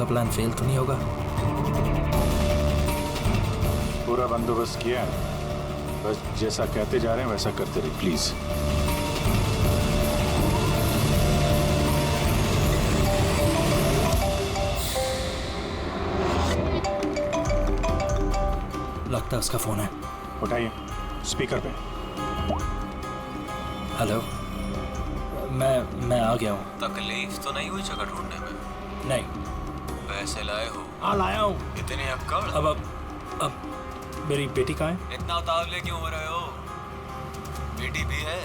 का plan fail तो नहीं होगा? पूरा बंदोबस्त किया है, बस जैसा कहते जा रहे हैं वैसा करते रहिए प्लीज। लगता है उसका फोन है। उठाइए, स्पीकर पे। हेलो, मैं आ गया हूँ। तकलीफ तो नहीं हुई जगह ढूंढने में? नहीं। पैसे लाए हो? हाँ लाया हूँ। इतनी अक्कड़? अब मेरी बेटी कहाँ है? इतना उतावले क्यों हो रहे हो? बेटी भी है।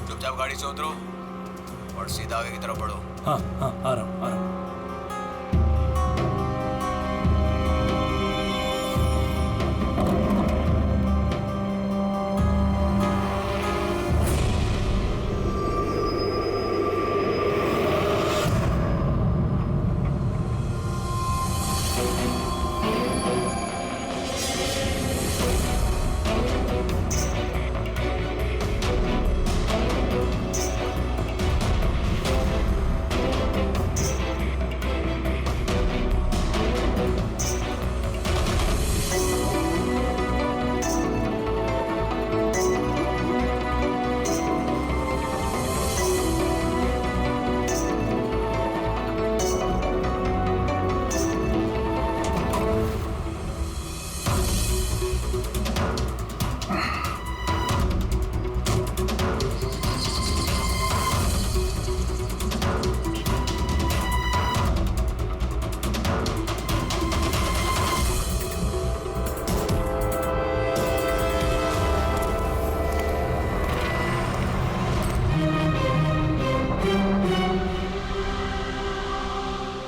चुपचाप गाड़ी से उतरो और सीधा आगे की तरफ बढ़ो। हाँ आ रहा हूँ।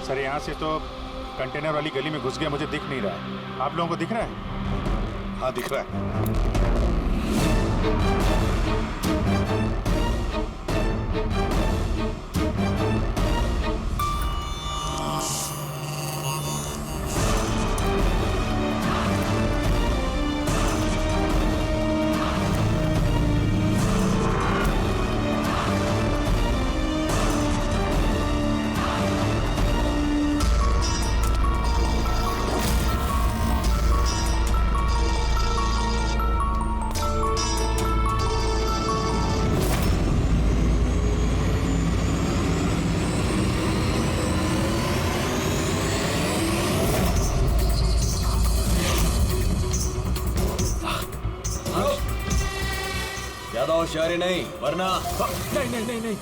सर यहाँ से तो कंटेनर वाली गली में घुस गया, मुझे दिख नहीं रहा है। आप लोगों को दिख रहा है? हाँ दिख रहा है। ज्यादा होशियारी नहीं वरना। नहीं।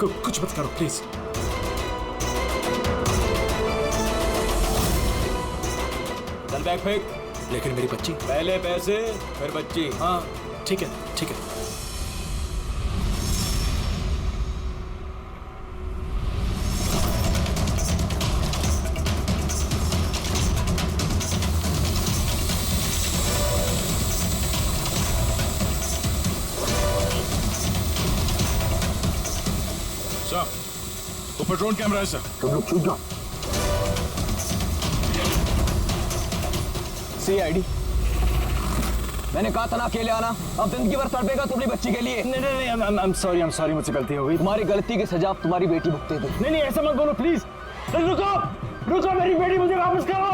कुछ मत करो प्लीज। चल बैग फेंक। लेकिन मेरी बच्ची। पहले पैसे फिर बच्ची। हाँ ठीक है। ऊपर ड्रोन कैमरा है सर। तुम लोग छूट जाओ। CID, मैंने कहा था ना अकेले आना। अब जिंदगी भर तड़पेगा तुम्हारी बच्ची के लिए। नहीं, आई एम सॉरी, मुझसे गलती हो गई। तुम्हारी गलती की सजा तुम्हारी बेटी भुगतेगी। नहीं, ऐसा मत बोलो प्लीज। रुको, मेरी बेटी मुझे वापस करो।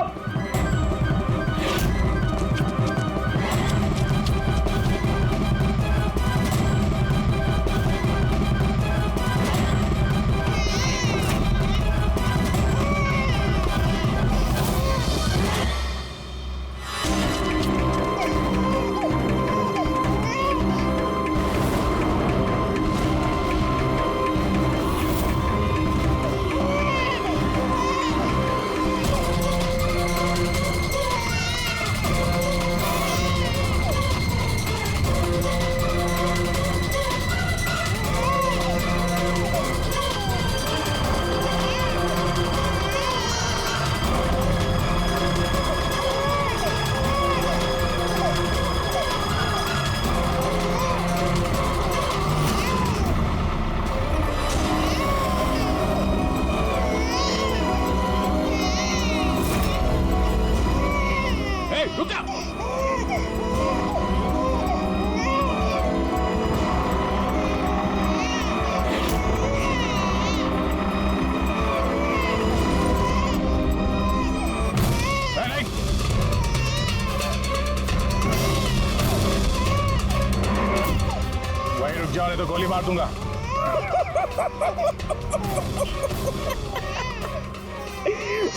तो गोली मार दूंगा।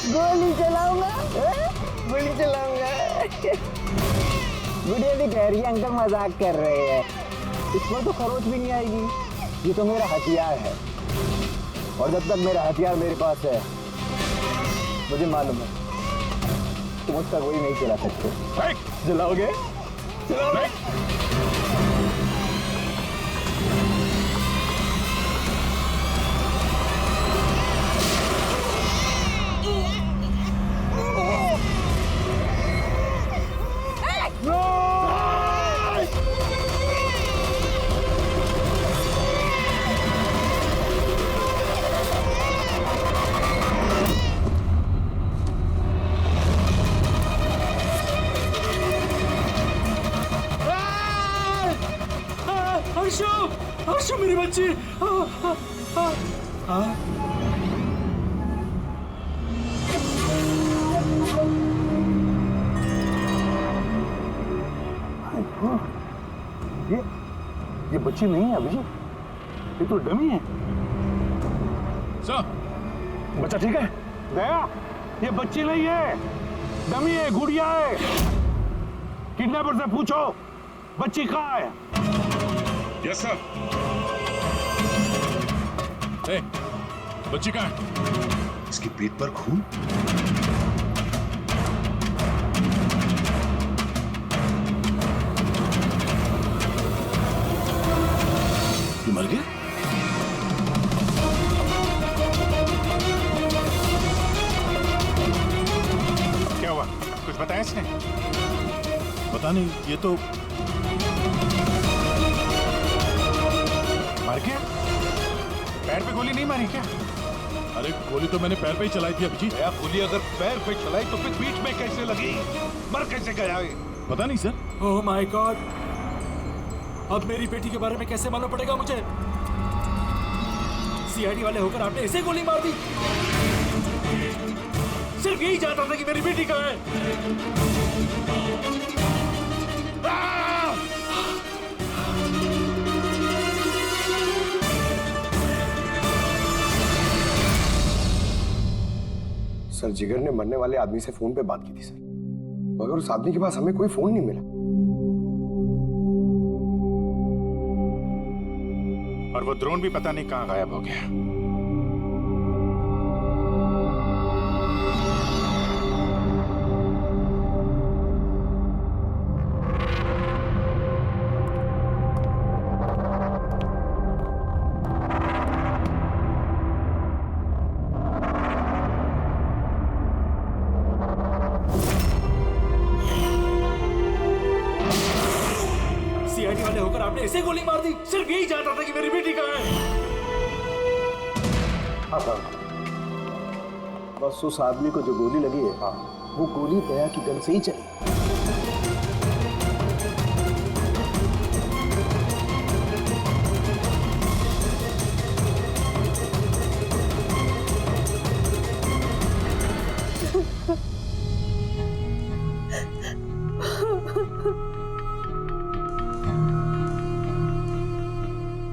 गोली चलाऊंगा, गोली चलाऊंगा। गुड़िया भी कह रही है अंकल मजाक कर रहे हैं। इसमें तो खरोच भी नहीं आएगी। ये तो मेरा हथियार है, और जब तक मेरा हथियार मेरे पास है, मुझे मालूम है तुम उसका गोली नहीं चला सकते। चलाओगे? चलाओगे? हर्षु मेरी बच्ची। ये बच्ची नहीं है अभिजीत, ये तो डमी है। सर, बच्चा ठीक है? दया, ये बच्ची नहीं है, डमी है, गुड़िया है। किडनैपर से पूछो बच्ची कहाँ है। Yes sir. बच्ची कहाँ है? इसकी पीठ पर खून। ये मर गया? क्या हुआ? कुछ बताया इसने? पता नहीं, ये तो मर गया। पैर पे गोली नहीं मारी क्या? अरे गोली तो मैंने पैर पे ही चलाई थी अभिजीत। गोली अगर पैर पे चलाई तो फिर पीठ में कैसे लगी? मर कैसे गया? पता नहीं सर। ओह माय गॉड, अब मेरी बेटी के बारे में कैसे मालूम पड़ेगा मुझे? सीआईडी वाले होकर आपने इसे गोली मार दी। सिर्फ यही जानता था कि मेरी बेटी कहाँ है। सर, जिगर ने मरने वाले आदमी से फोन पे बात की थी सर, मगर उस आदमी के पास हमें कोई फोन नहीं मिला। और वो ड्रोन भी पता नहीं कहां गायब हो गया। सीआईडी वाले होकर आपने इसे गोली मार दी। सिर्फ यही जानता था कि मेरी बेटी कहाँ है। बस उस आदमी को जो गोली लगी है, वो गोली दया की गन से ही चली।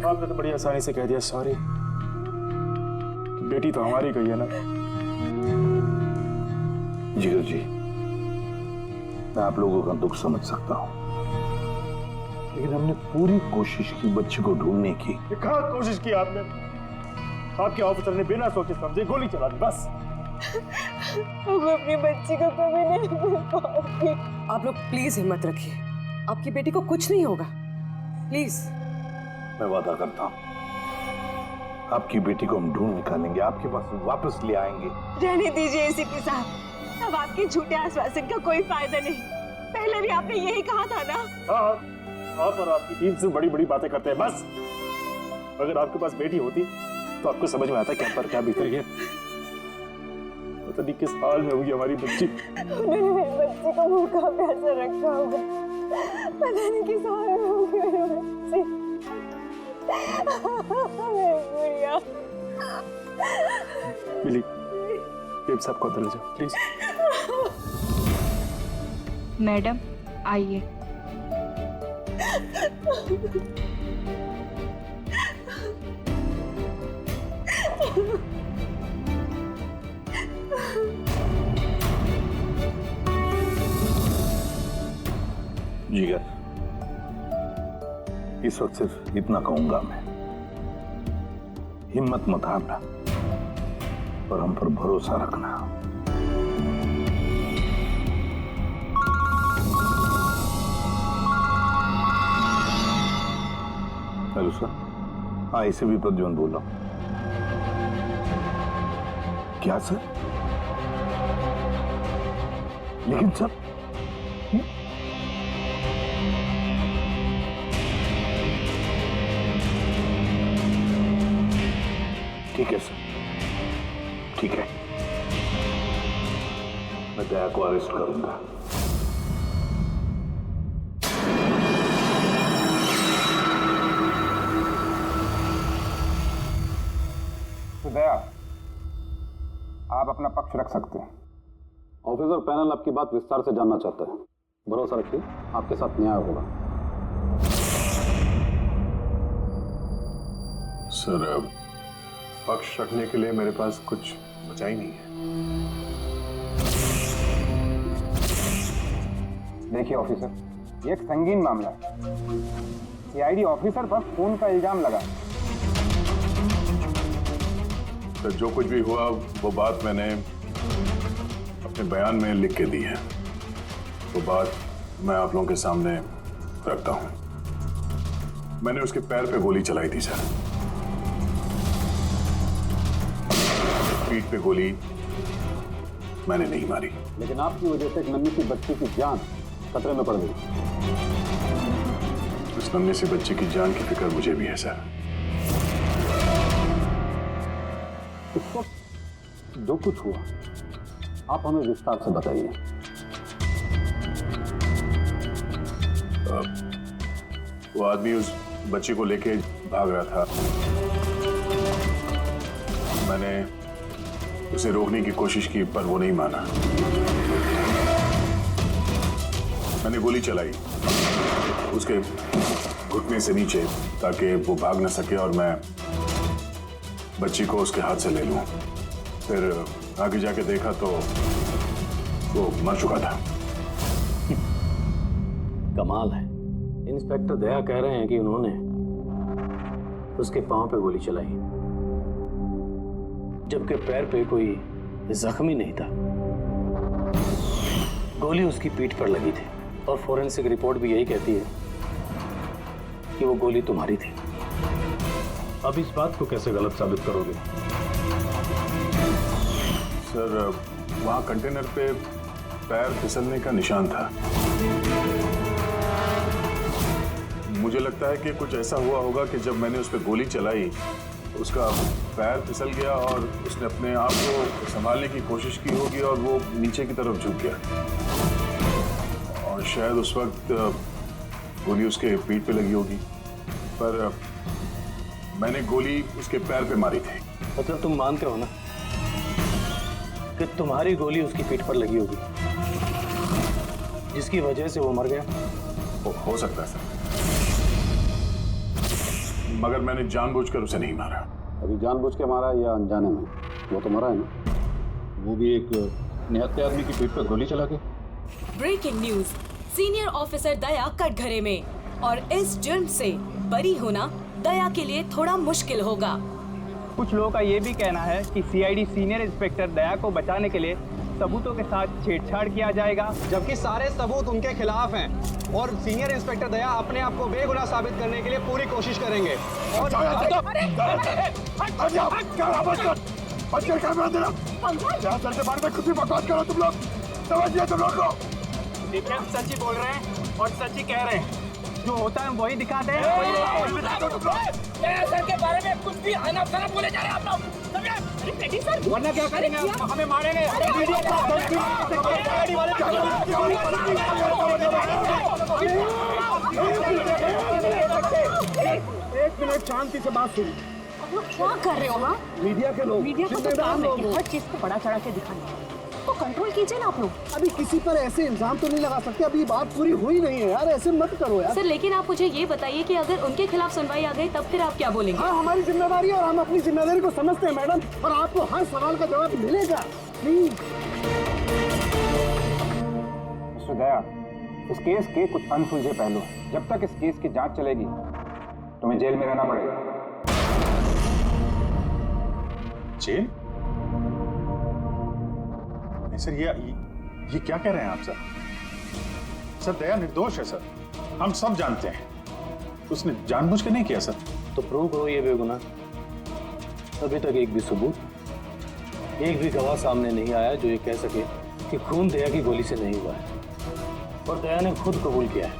आपने तो बड़ी आसानी से कह दिया सॉरी। बेटी तो हमारी गई है ना। जिगर जी, मैं आप लोगों का दुख समझ सकता हूं, लेकिन हमने पूरी कोशिश की बच्चे को ढूंढने की। कहाँ कोशिश की आपने? आपके ऑफिसर ने बिना सोचे समझे गोली चला दी, बस। वो अपनी बच्ची को कभी नहीं मिल पाऊंगी। आप लोग प्लीज हिम्मत रखिए, आपकी बेटी को कुछ नहीं होगा, प्लीज। मैं वादा करता हूं, आपकी बेटी को हम ढूंढ निकालेंगे, आपके पास वापस ले आएंगे। रहने दीजिए एसीपी साहब, अब आपके झूठे आश्वासन का कोई फायदा नहीं। पहले भी आपने यही कहा था ना। हाँ, आप और आपकी टीम से बड़ी बड़ी बातें करते हैं, बस। अगर आपके पास बेटी होती तो आपको समझ में आता क्या पर क्या बीत रही है। पता नहीं किस हाल में होगी हमारी बच्ची। उन्होंने मेरी बच्ची को भूखा प्यासा रखा होगा, पता नहीं किस हाल में होगी मेरी बच्ची। गुड़िया। मिली, टीम साहब को अंदर ले जाओ प्लीज। मैडम आइए। जिगर, इस वक्त सिर्फ इतना कहूंगा मैं, हिम्मत मत हारना और हम पर भरोसा रखना। हेलो सर, हाँ इसे भी प्रद्युम्न बोल रहा हूं। क्या सर? लेकिन सर ठीक है सर, ठीक है, मैं दया को अरेस्ट करूंगा। तो दया, आप अपना पक्ष रख सकते हैं। ऑफिसर पैनल आपकी बात विस्तार से जानना चाहता है। भरोसा रखिए, आपके साथ न्याय होगा। सर, पक्ष रखने के लिए मेरे पास कुछ बचा ही नहीं है। देखिए ऑफिसर, ये एक संगीन मामला है। सीआईडी ऑफिसर पर खून का इल्जाम लगा। सर, जो कुछ भी हुआ वो बात मैंने अपने बयान में लिख के दी है। वो बात मैं आप लोगों के सामने रखता हूं। मैंने उसके पैर पे गोली चलाई थी सर। पीठ पे गोली मैंने नहीं मारी। लेकिन आपकी वजह से एक नन्ही सी बच्ची की जान खतरे में पड़ गई। उस नन्ही सी बच्ची की जान की फिक्र मुझे भी है सर। इस वक्त जो कुछ हुआ आप हमें विस्तार से बताइए। वो आदमी उस बच्ची को लेके भाग रहा था। मैंने उसे रोकने की कोशिश की पर वो नहीं माना। मैंने गोली चलाई उसके घुटने से नीचे ताकि वो भाग न सके और मैं बच्ची को उसके हाथ से ले लूं। फिर आगे जाके देखा तो वो मर चुका था। कमाल है, इंस्पेक्टर दया कह रहे हैं कि उन्होंने उसके पांव पे गोली चलाई जबकि पैर पे कोई जख्मी नहीं था। गोली उसकी पीठ पर लगी थी और फोरेंसिक रिपोर्ट भी यही कहती है कि वो गोली तुम्हारी थी। अब इस बात को कैसे गलत साबित करोगे? सर, वहां कंटेनर पे पैर फिसलने का निशान था। मुझे लगता है कि कुछ ऐसा हुआ होगा कि जब मैंने उस पर गोली चलाई उसका पैर फिसल गया और उसने अपने आप को संभालने की कोशिश की होगी और वो नीचे की तरफ झुक गया और शायद उस वक्त गोली उसके पीठ पे लगी होगी। पर मैंने गोली उसके पैर पे मारी थी। मतलब तुम मानते हो ना कि तुम्हारी गोली उसकी पीठ पर लगी होगी जिसकी वजह से वो मर गया? हो सकता है सर, मगर मैंने जानबूझकर उसे नहीं मारा। अभी जानबूझ के मारा या अनजाने में? वो तो मरा है ना, वो भी एक निहत्थे आदमी की पीठ पर गोली चला के। ब्रेकिंग न्यूज, सीनियर ऑफिसर दया कटघरे में, और इस जुर्म से बरी होना दया के लिए थोड़ा मुश्किल होगा। कुछ लोगों का ये भी कहना है कि सीआईडी सीनियर इंस्पेक्टर दया को बचाने के लिए सबूतों के साथ छेड़छाड़ किया जाएगा, जबकि सारे सबूत उनके खिलाफ हैं और सीनियर इंस्पेक्टर दया अपने आप को बेगुनाह साबित करने के लिए पूरी कोशिश करेंगे। और सच ही बोल रहे हैं और सच ही कह रहे हैं, जो होता है वही दिखाते हैं। सर के बारे में कुछ भी अनाप-शनाप बोले जा रहे हैं आप लोग। वरना क्या करेंगे? हमें मारेंगे। एक मिनट शांति से बात सुनिए। क्या कर रहे हो? हाँ, मीडिया के लोग, मीडिया को तो काम है कि हर चीज को बड़ा चढ़ा के दिखाना। को कंट्रोल कीजिए ना आप लोग। अभी किसी पर ऐसे इल्जाम तो नहीं लगा सकते, अभी बात पूरी हुई नहीं है यार, ऐसे मत करो यार। सर लेकिन आप मुझे ये बताइए कि अगर उनके खिलाफ सुनवाई आ गई तब फिर आप क्या बोलेंगे? हाँ, हमारी जिम्मेदारी है और हम अपनी जिम्मेदारी को समझते हैं मैडम, और आपको हर सवाल का जवाब मिलेगा। प्लीज मिस्टर दया, इस केस के कुछ अनसुलझे पहलू हैं। जब तक इस केस की जांच चलेगी तुम्हें जेल में रहना पड़ेगा। जेल? नहीं सर, ये क्या कह रहे हैं आप सर? सर दया निर्दोष है सर, हम सब जानते हैं। उसने जानबूझ के नहीं किया सर। तो प्रूव करो ये बेगुनाह। अभी तक एक भी सबूत, एक भी गवाह सामने नहीं आया जो ये कह सके कि खून दया की गोली से नहीं हुआ है। और दया ने खुद कबूल किया है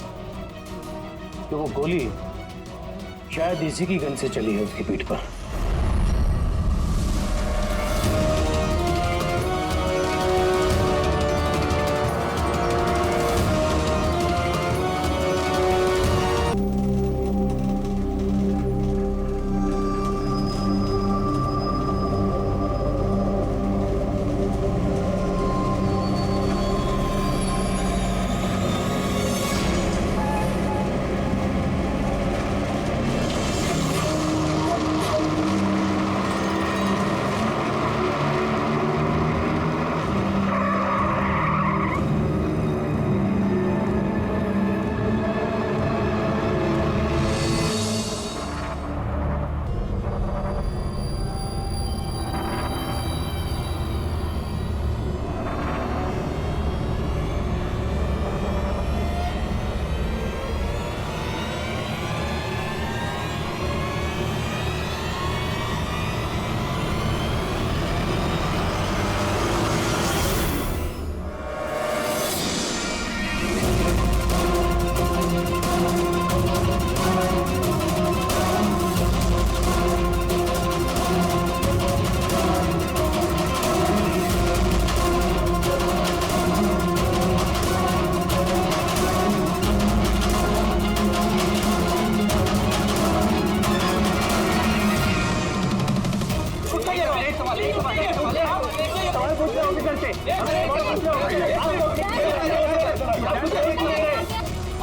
कि वो गोली शायद इसी की गन से चली है उसकी पीठ पर।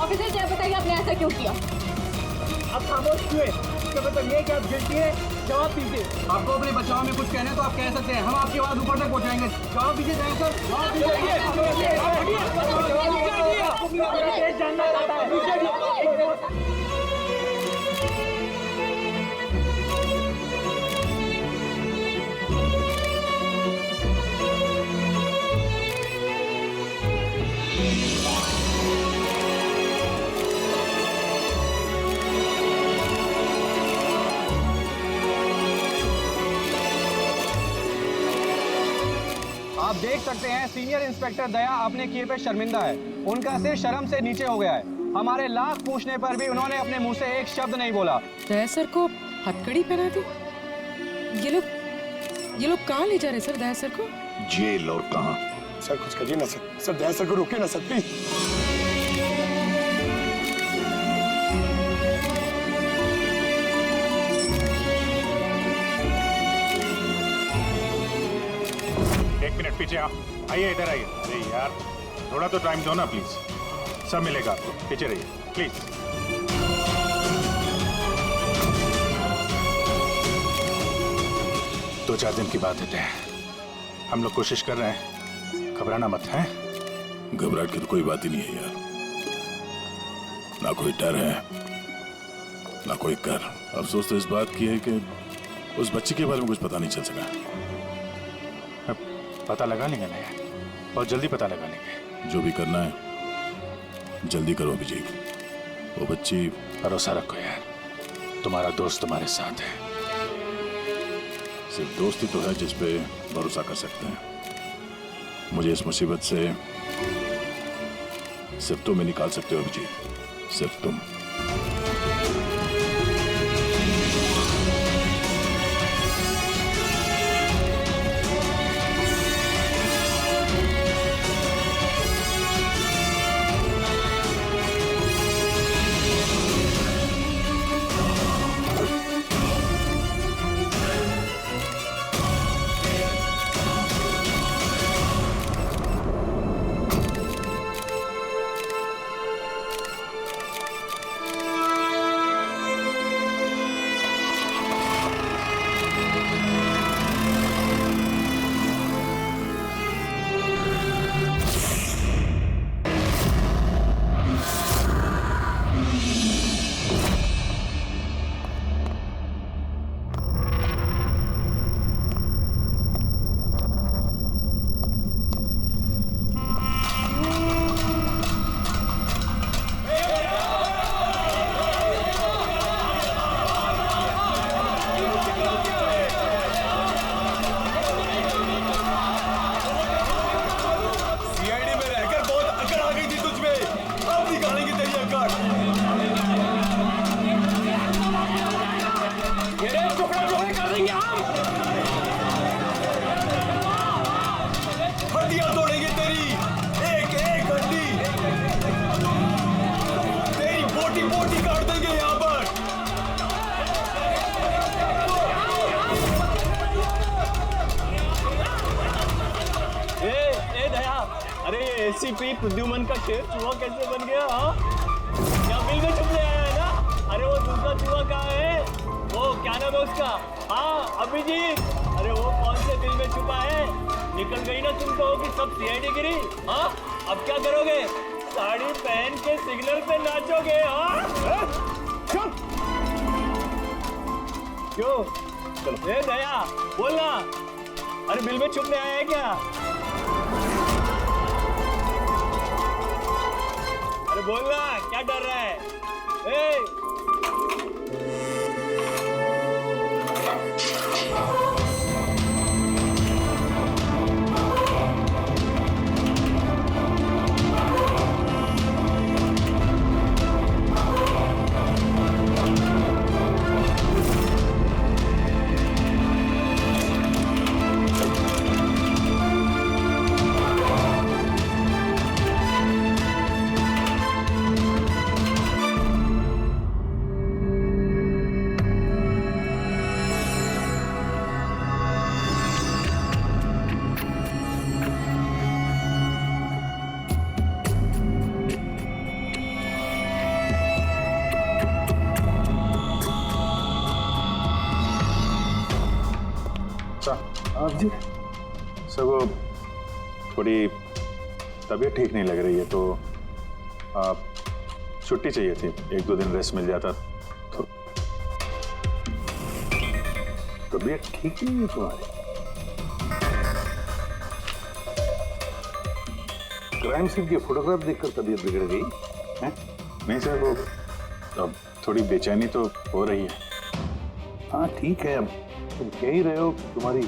ऑफिसर क्या बताइए आपने ऐसा क्यों किया? अब खामोश हुए, इसका मतलब ये कि आप गिल्टी है, जवाब दीजिए। आपको अपने बचाव में कुछ कहना है तो आप कह सकते हैं, हम आपकी आवाज ऊपर तक पहुंचाएंगे। जवाब दीजिए सर, जवाब दीजिए। जानना चाहता है। आप देख सकते हैं सीनियर इंस्पेक्टर दया अपने किए पे शर्मिंदा है। उनका सिर शर्म से नीचे हो गया है। हमारे लाख पूछने पर भी उन्होंने अपने मुंह से एक शब्द नहीं बोला। दया सर को हथकड़ी पहना दी। ये लोग कहाँ ले जा रहे सर दया सर को? जेल और कहाँ? सर कुछ करिए ना सर, दया सर को रोकिए ना सर प्लीज। एक मिनट पीछे आओ, आइए इधर आइए। अरे यार थोड़ा तो टाइम दो ना प्लीज, सब मिलेगा आपको। पीछे रहिए प्लीज। 2-4 दिन की बात है, हम लोग कोशिश कर रहे हैं, घबराना मत है। घबराहट की तो कोई बात ही नहीं है यार, ना कोई डर है ना कोई कर। अफसोस तो इस बात की है कि उस बच्ची के बारे में कुछ पता नहीं चल सका। पता लगा लेंगे ना यार, बहुत जल्दी पता लगा लेंगे। जो भी करना है जल्दी करो अभिजीत। वो बच्ची, भरोसा रखो यार, तुम्हारा दोस्त तुम्हारे साथ है। सिर्फ दोस्त ही तो है जिस पे भरोसा कर सकते हैं। मुझे इस मुसीबत से सिर्फ तुम ही निकाल सकते हो अभिजीत, सिर्फ तुम। एसीपी प्रद्युमन का शेर चूहा कैसे बन गया? हाँ, क्या बिल में छुपने आया है ना? अरे वो दूसरा चूहा कहाँ है? वो क्या नाम है उसका? हाँ अभिजीत, अरे वो कौन से बिल में छुपा है? निकल गई ना तुम तो कि सब सीआईडी गिरी? हाँ, अब क्या करोगे? साड़ी पहन के सिग्नल पे नाचोगे? हाँ, चुप। क्यों? चलो ए दया बोलना, अरे बिल में छुपने आया है क्या? अरे बोलना, क्या डर रहा है? ए! जी सर, वो थोड़ी तबीयत ठीक नहीं लग रही है तो छुट्टी चाहिए थी, 1-2 दिन रेस्ट मिल जाता तो। तबीयत ठीक नहीं है तुम्हारी? क्राइम सीन की फोटोग्राफ देखकर तबीयत बिगड़ गई है? नहीं सर, वो अब थोड़ी बेचैनी तो हो रही है। हाँ ठीक है, अब तुम कह ही रहे हो तुम्हारी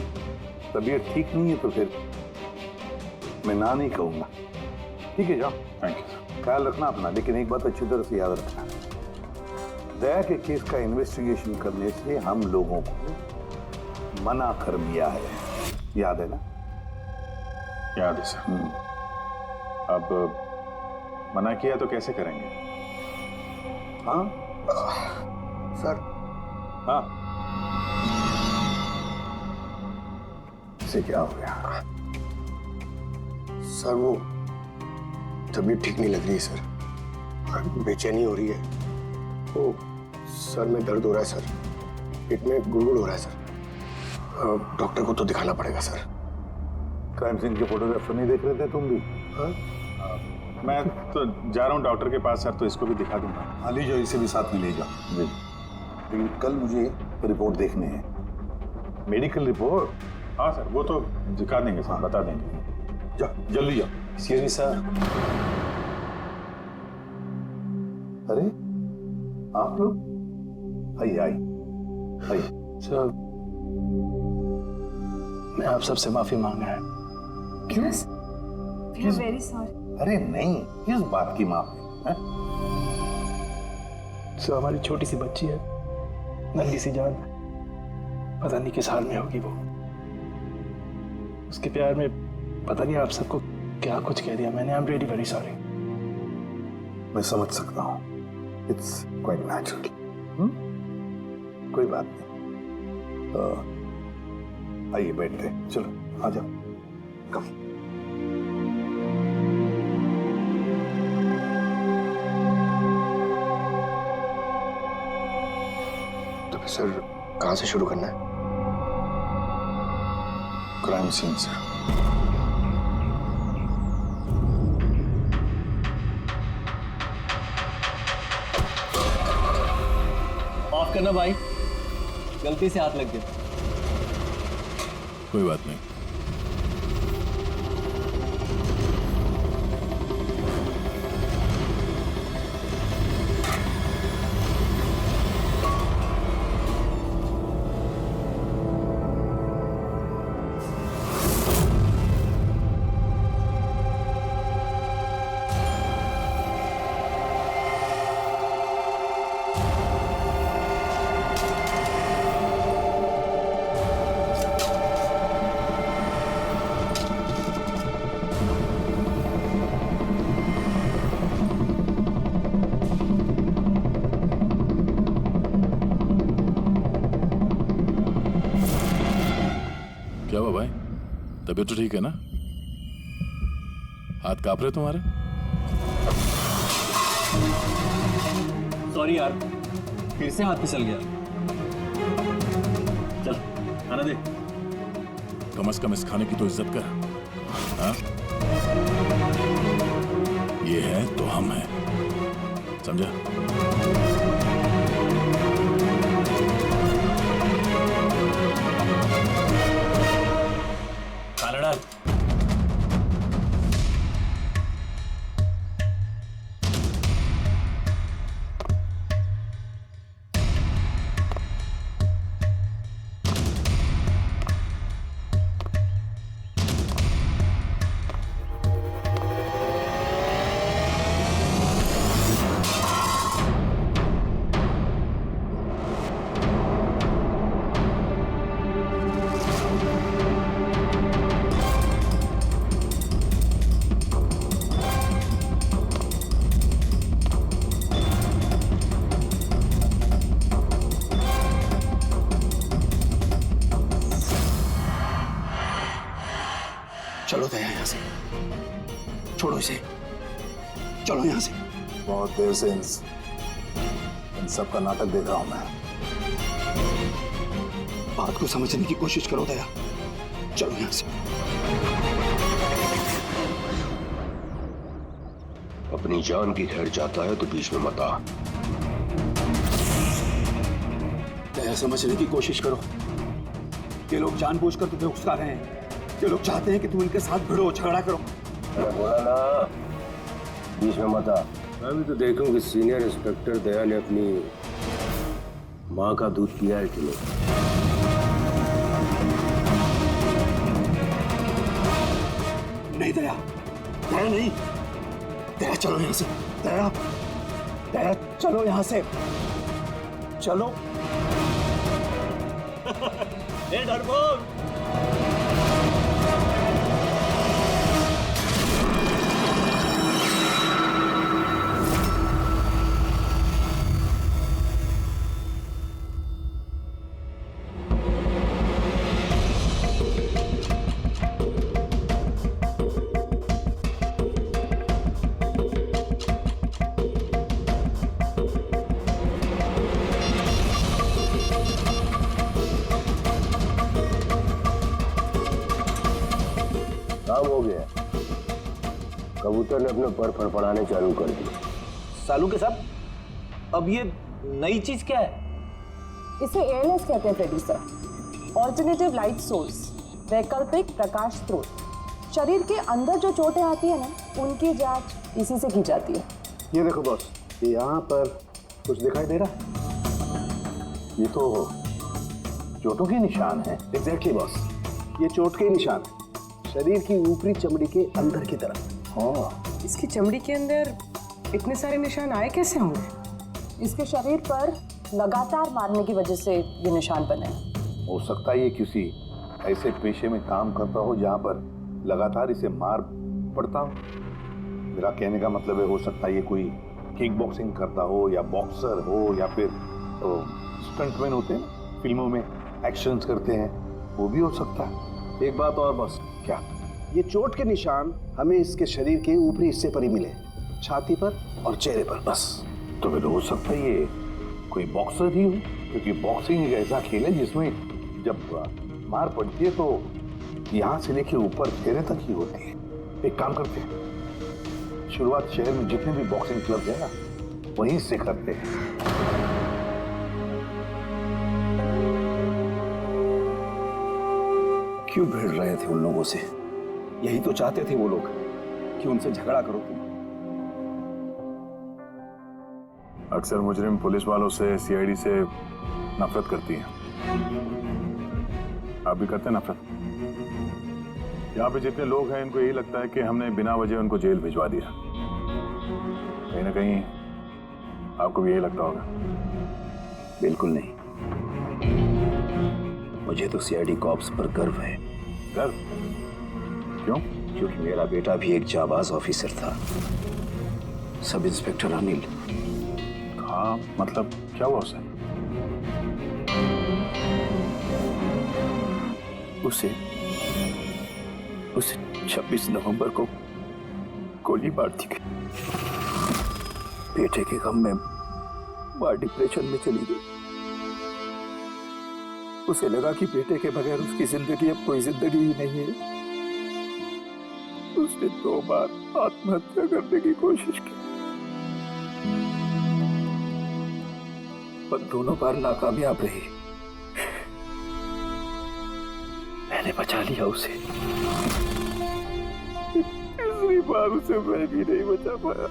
तबीयत ठीक नहीं है तो फिर मैं ना नहीं कहूंगा। ठीक है जाओ, थैंक यू। ख्याल रखना अपना, लेकिन एक बात अच्छी तरह से याद रखना, दया के केस का इन्वेस्टिगेशन करने से हम लोगों को मना कर दिया है, याद है ना? याद है सर। अब मना किया तो कैसे करेंगे? हाँ सर। हाँ, इसे क्या हो गया? सर वो तबीयत ठीक नहीं लग रही है सर, बेचैनी हो रही है, वो सर में दर्द हो रहा है सर, पेट में गुड़गुड़ हो रहा है सर, डॉक्टर को तो दिखाना पड़ेगा सर। क्राइम सीन के फोटोग्राफ नहीं देख रहे थे तुम भी? हाँ? मैं तो जा रहा हूँ डॉक्टर के पास सर, तो इसको भी दिखा दूंगा। हाँ ले जाओ, इसे भी साथ में ले जाओ। जी, लेकिन कल मुझे रिपोर्ट देखने हैं। Medical report? हाँ सर, वो तो दिखा देंगे सर, बता देंगे। जाओ जल्दी जाओ। Excuse me sir. अरे आप लोग आइए आइए। सर मैं आप सबसे माफी मांग रहा है। क्यों? Very sorry. अरे नहीं, किस बात की माफी है? सर हमारी छोटी सी बच्ची है, नन्ही सी जान, पता नहीं किस हाल में होगी वो। उसके प्यार में पता नहीं आप सबको क्या कुछ कह दिया मैंने। I am really very sorry. मैं समझ सकता हूँ, इट्स क्वाइट नेचुरल। कोई बात नहीं, आइए बैठते हैं, चलो आ जाओ। कम। तो फिर सर कहाँ से शुरू करना है? क्राइम सीन से। माफ करना भाई, गलती से हाथ लग गया। कोई बात नहीं। क्या हुआ भाई, तबीयत तो ठीक है ना? हाथ कांप रहे तुम्हारे? सॉरी यार, फिर से हाथ फिसल गया। चल आना दे। कम से कम इस खाने की तो इज्जत कर। हाँ? ये है तो हम हैं, समझा? खाना डाल। चलो दया यहाँ से, छोड़ो इसे, चलो यहाँ से। बहुत देर से इन सब का नाटक देख रहा हूं मैं। बात को समझने की कोशिश करो दया, चलो यहाँ से। अपनी जान की खैर चाहता है तो बीच में मत आ। दया समझने की कोशिश करो। ये लोग जानबूझकर तुम्हें उकसा रहे हैं। ये लोग चाहते हैं कि तुम इनके साथ भिड़ो, झगड़ा करो। बोला ना, बीच में मत आ। मैं भी तो देखूं कि सीनियर इंस्पेक्टर दया ने अपनी माँ का दूध पिया है कि नहीं। नहीं दया, दया नहीं। दया चलो यहाँ से, दया, दया चलो यहाँ से, चलो। ए डरपोक, काम हो गया। कबूतर ने अपने पर फड़फड़ाने चालू कर दिए। सालू के साहब, अब ये नई चीज क्या है? इसे एयरलेस कहते हैं Freddy sir. Alternative light source, वैकल्पिक प्रकाश स्रोत। शरीर के अंदर जो चोटें आती है ना, उनकी जांच इसी से की जाती है। ये देखो बॉस, यहाँ पर कुछ दिखाई दे रहा है? ये तो चोटों के निशान है। एग्जैक्टली बॉस, ये चोट के निशान है, शरीर की ऊपरी चमड़ी के अंदर की तरफ। हाँ, इसकी चमड़ी के अंदर इतने सारे निशान आए कैसे होंगे? इसके शरीर पर लगातार मारने की वजह से ये निशान बने हैं। हो सकता है ये किसी ऐसे पेशे में काम करता हो जहाँ पर लगातार इसे मार पड़ता हो। मेरा कहने का मतलब है, हो सकता है ये कोई किक बॉक्सिंग करता हो, या बॉक्सर हो, या फिर तो स्टंटमैन होते हैं फिल्मों में एक्शंस करते हैं, वो भी हो सकता है। एक बात और बॉस, क्या? ये चोट के निशान हमें इसके शरीर के ऊपरी हिस्से पर ही मिले, छाती पर और चेहरे पर बस। तो फिर हो सकता है ये कोई बॉक्सर ही हो, क्योंकि बॉक्सिंग एक ऐसा खेल है जिसमें जब मार पड़ती है तो यहाँ से लेके ऊपर चेहरे तक ही होती है। एक काम करते हैं, शुरुआत शहर में जितने भी बॉक्सिंग क्लब है ना, वहीं से करते हैं। क्यों भिड़ रहे थे उन लोगों से? यही तो चाहते थे वो लोग कि उनसे झगड़ा करो तुम। अक्सर मुजरिम पुलिस वालों से, सीआईडी से नफरत करती है। आप भी करते हैं नफरत? यहाँ पे जितने लोग हैं, इनको यही लगता है कि हमने बिना वजह उनको जेल भिजवा दिया। कहीं ना कहीं आपको भी यही लगता होगा। बिल्कुल नहीं, मुझे तो सीआईडी कॉप्स पर गर्व है। गर्व? क्यों? क्योंकि मेरा बेटा भी एक जाबाज ऑफिसर था, सब इंस्पेक्टर अनिल। हाँ, मतलब क्या हुआ उसे? उसे 26 नवंबर को गोली मार दी गई। बेटे के गम में मां डिप्रेशन में चली गई। उसे लगा कि बेटे के बगैर उसकी जिंदगी अब कोई जिंदगी ही नहीं है। उसने 2 बार आत्महत्या करने की कोशिश की, पर दोनों बार नाकामयाब रही। मैंने बचा लिया उसे। तीसरी बार उसे मैं भी नहीं बचा पाया,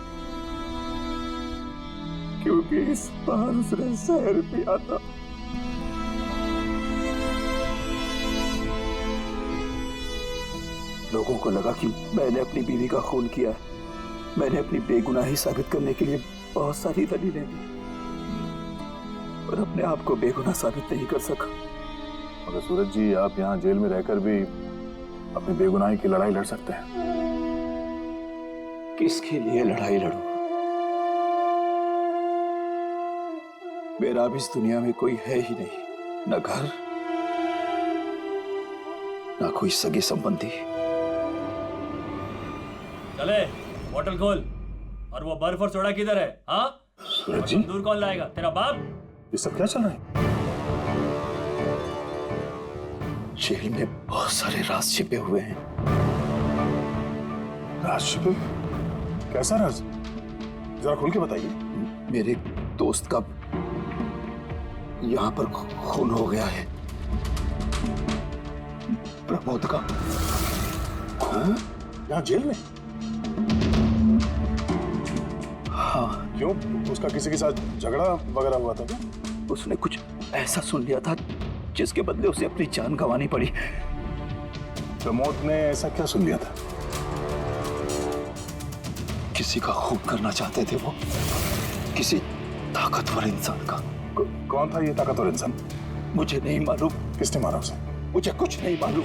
क्योंकि इस बार उसने जहर पिया था। लोगों को लगा कि मैंने अपनी बीवी का खून किया है। मैंने अपनी बेगुनाही साबित करने के लिए बहुत सारी दलीलें दी, पर अपने आप को बेगुनाह साबित नहीं कर सका। मगर सूरज जी, आप यहाँ जेल में रहकर भी अपनी बेगुनाही की लड़ाई लड़ सकते हैं। किसके लिए लड़ाई लड़ूं? मेरा अब इस दुनिया में कोई है ही नहीं, न घर, न कोई सगे संबंधी। चले बोतल खोल। और वो बर्फ और सोडा किधर है? हाँ सूरज जी, दूर कौन लाएगा? तेरा बाप? ये सब क्या चल रहा है? जेल में बहुत सारे राज छिपे हुए हैं। राज छिपे? कैसा राज? जरा खुल के बताइए। मेरे दोस्त का यहाँ पर खून हो गया है, प्रमोद का। हाँ? यहाँ जेल में? हाँ। क्यों? उसका किसी के साथ झगड़ा वगैरह हुआ था क्या? उसने कुछ ऐसा सुन लिया था जिसके बदले उसे अपनी जान गंवानी पड़ी। प्रमोद ने ऐसा क्या सुन लिया था? किसी का खून करना चाहते थे वो, किसी ताकतवर इंसान का। कौन था ये ताकतवर इंसान? मुझे नहीं मालूम। किसने मारा उसे? मुझे कुछ नहीं मालूम।